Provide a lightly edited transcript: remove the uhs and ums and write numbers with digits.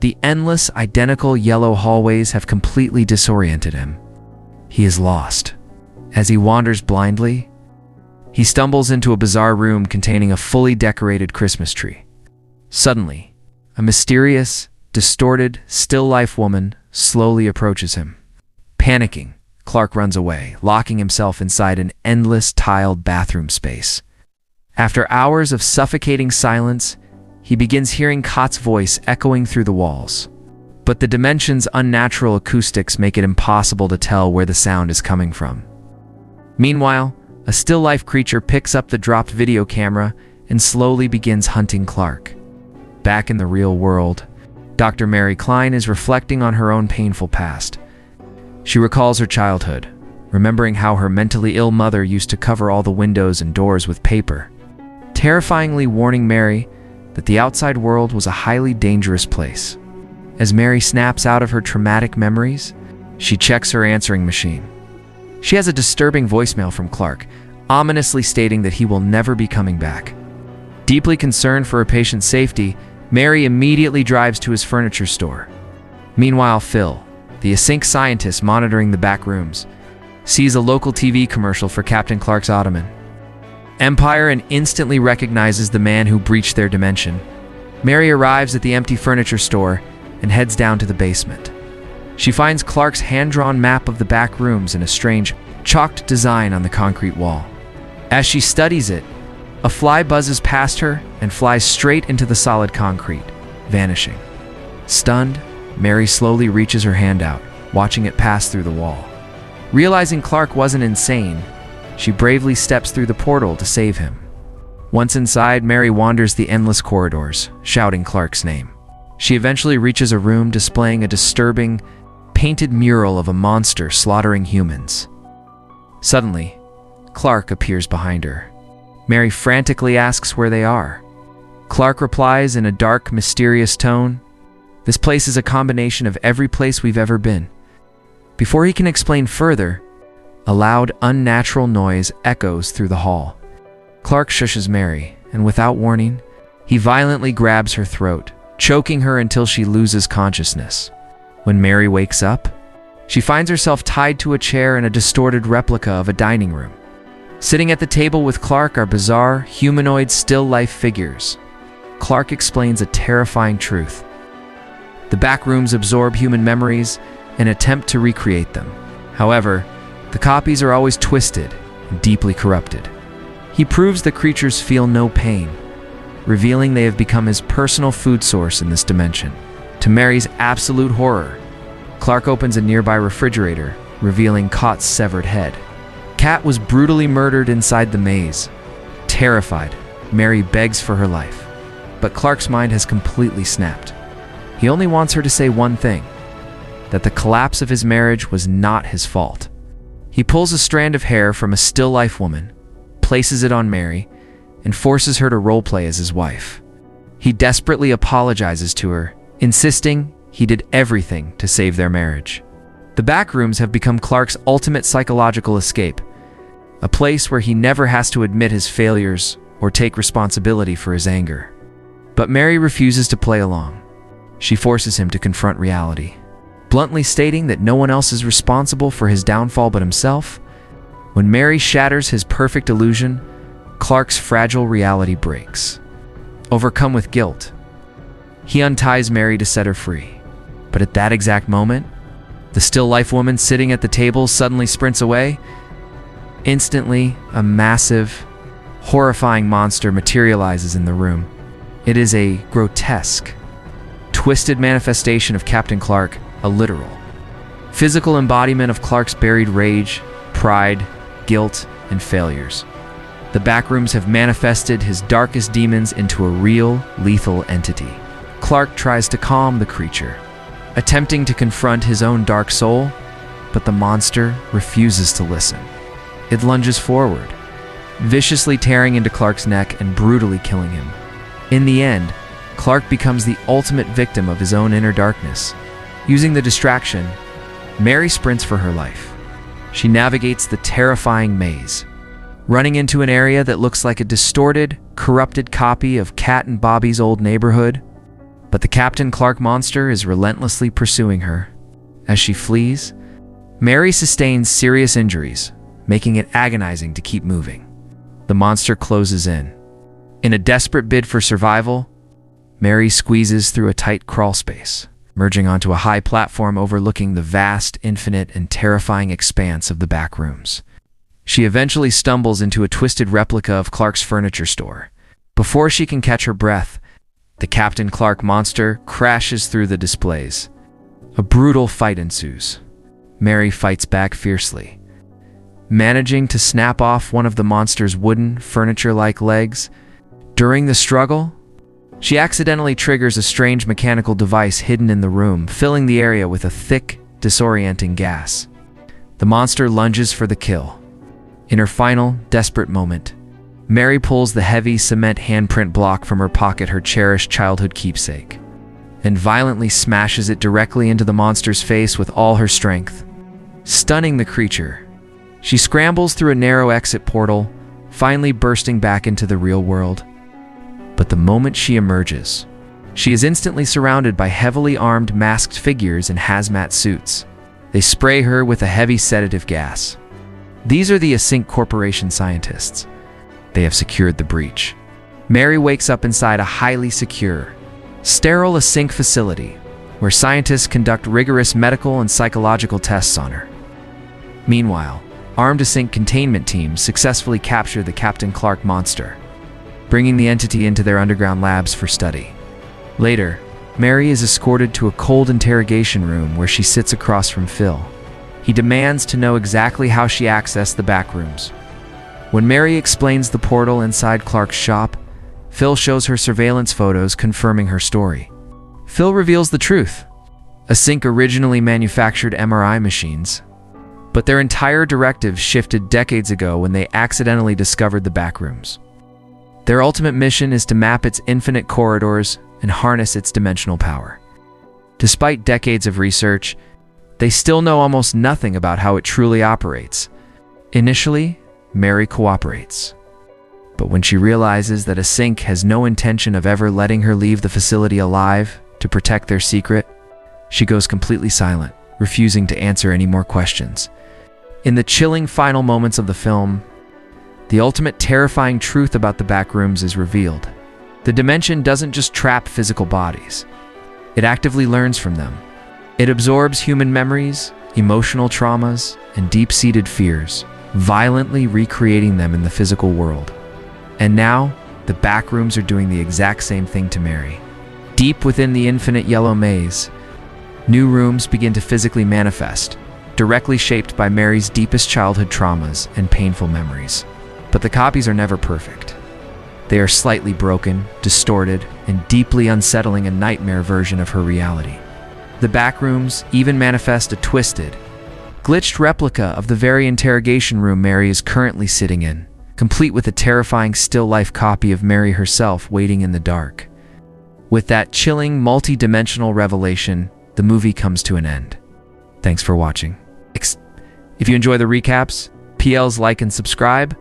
but the endless, identical yellow hallways have completely disoriented him. He is lost. As he wanders blindly, he stumbles into a bizarre room containing a fully decorated Christmas tree. Suddenly, a mysterious, distorted, still-life woman slowly approaches him. Panicking, Clark runs away, locking himself inside an endless, tiled bathroom space. After hours of suffocating silence, he begins hearing Kat's voice echoing through the walls. But the dimension's unnatural acoustics make it impossible to tell where the sound is coming from. Meanwhile, a still-life creature picks up the dropped video camera and slowly begins hunting Clark. Back in the real world, Dr. Mary Klein is reflecting on her own painful past. She recalls her childhood, remembering how her mentally ill mother used to cover all the windows and doors with paper, terrifyingly warning Mary that the outside world was a highly dangerous place. As Mary snaps out of her traumatic memories, she checks her answering machine. She has a disturbing voicemail from Clark, ominously stating that he will never be coming back. Deeply concerned for her patient's safety, Mary immediately drives to his furniture store. Meanwhile, Phil, the async scientist monitoring the back rooms, sees a local TV commercial for Captain Clark's Ottoman Empire and instantly recognizes the man who breached their dimension. Mary arrives at the empty furniture store and heads down to the basement. She finds Clark's hand-drawn map of the back rooms and a strange, chalked design on the concrete wall. As she studies it, a fly buzzes past her and flies straight into the solid concrete, vanishing. Stunned, Mary slowly reaches her hand out, watching it pass through the wall. Realizing Clark wasn't insane, she bravely steps through the portal to save him. Once inside, Mary wanders the endless corridors, shouting Clark's name. She eventually reaches a room displaying a disturbing, painted mural of a monster slaughtering humans. Suddenly, Clark appears behind her. Mary frantically asks where they are. Clark replies in a dark, mysterious tone, "This place is a combination of every place we've ever been." Before he can explain further, a loud, unnatural noise echoes through the hall. Clark shushes Mary, and without warning, he violently grabs her throat, choking her until she loses consciousness. When Mary wakes up, she finds herself tied to a chair in a distorted replica of a dining room. Sitting at the table with Clark are bizarre, humanoid, still-life figures. Clark explains a terrifying truth. The back rooms absorb human memories and attempt to recreate them. However, the copies are always twisted and deeply corrupted. He proves the creatures feel no pain, revealing they have become his personal food source in this dimension. To Mary's absolute horror, Clark opens a nearby refrigerator, revealing Kat's severed head. Kat was brutally murdered inside the maze. Terrified, Mary begs for her life, but Clark's mind has completely snapped. He only wants her to say one thing, that the collapse of his marriage was not his fault. He pulls a strand of hair from a still-life woman, places it on Mary, and forces her to roleplay as his wife. He desperately apologizes to her, insisting he did everything to save their marriage. The Backrooms have become Clark's ultimate psychological escape, a place where he never has to admit his failures or take responsibility for his anger. But Mary refuses to play along. She forces him to confront reality, bluntly stating that no one else is responsible for his downfall but himself. When Mary shatters his perfect illusion, Clark's fragile reality breaks. Overcome with guilt, he unties Mary to set her free. But at that exact moment, the still-life woman sitting at the table suddenly sprints away. Instantly, a massive, horrifying monster materializes in the room. It is a grotesque, twisted manifestation of Captain Clark, a literal, physical embodiment of Clark's buried rage, pride, guilt, and failures. The Backrooms have manifested his darkest demons into a real, lethal entity. Clark tries to calm the creature, attempting to confront his own dark soul, but the monster refuses to listen. It lunges forward, viciously tearing into Clark's neck and brutally killing him. In the end, Clark becomes the ultimate victim of his own inner darkness. Using the distraction, Mary sprints for her life. She navigates the terrifying maze, running into an area that looks like a distorted, corrupted copy of Kat and Bobby's old neighborhood. But the Captain Clark monster is relentlessly pursuing her. As she flees, Mary sustains serious injuries, making it agonizing to keep moving. The monster closes in. In a desperate bid for survival, Mary squeezes through a tight crawl space, merging onto a high platform overlooking the vast, infinite, and terrifying expanse of the Backrooms. She eventually stumbles into a twisted replica of Clark's furniture store. Before she can catch her breath, the Captain Clark monster crashes through the displays. A brutal fight ensues. Mary fights back fiercely, managing to snap off one of the monster's wooden, furniture-like legs. During the struggle, she accidentally triggers a strange mechanical device hidden in the room, filling the area with a thick, disorienting gas. The monster lunges for the kill. In her final, desperate moment, Mary pulls the heavy cement handprint block from her pocket, her cherished childhood keepsake, and violently smashes it directly into the monster's face with all her strength. Stunning the creature, she scrambles through a narrow exit portal, finally bursting back into the real world. But the moment she emerges, she is instantly surrounded by heavily armed masked figures in hazmat suits. They spray her with a heavy sedative gas. These are the Async Corporation scientists. They have secured the breach. Mary wakes up inside a highly secure, sterile Async facility where scientists conduct rigorous medical and psychological tests on her. Meanwhile, armed Async containment teams successfully capture the Captain Clark monster, bringing the entity into their underground labs for study. Later, Mary is escorted to a cold interrogation room where she sits across from Phil. He demands to know exactly how she accessed the Backrooms. When Mary explains the portal inside Clark's shop, Phil shows her surveillance photos confirming her story. Phil reveals the truth. Async originally manufactured MRI machines, but their entire directive shifted decades ago when they accidentally discovered the Backrooms. Their ultimate mission is to map its infinite corridors and harness its dimensional power. Despite decades of research, they still know almost nothing about how it truly operates. Initially, Mary cooperates. But when she realizes that Async has no intention of ever letting her leave the facility alive to protect their secret, she goes completely silent, refusing to answer any more questions. In the chilling final moments of the film, the ultimate terrifying truth about the Backrooms is revealed. The dimension doesn't just trap physical bodies. It actively learns from them. It absorbs human memories, emotional traumas, and deep-seated fears, violently recreating them in the physical world. And now, the Backrooms are doing the exact same thing to Mary. Deep within the infinite yellow maze, new rooms begin to physically manifest, directly shaped by Mary's deepest childhood traumas and painful memories. But the copies are never perfect. They are slightly broken, distorted, and deeply unsettling, a nightmare version of her reality. The Backrooms even manifest a twisted, glitched replica of the very interrogation room Mary is currently sitting in, complete with a terrifying still-life copy of Mary herself waiting in the dark. With that chilling, multi-dimensional revelation, the movie comes to an end. Thanks for watching. If you enjoy the recaps, PLs like and subscribe,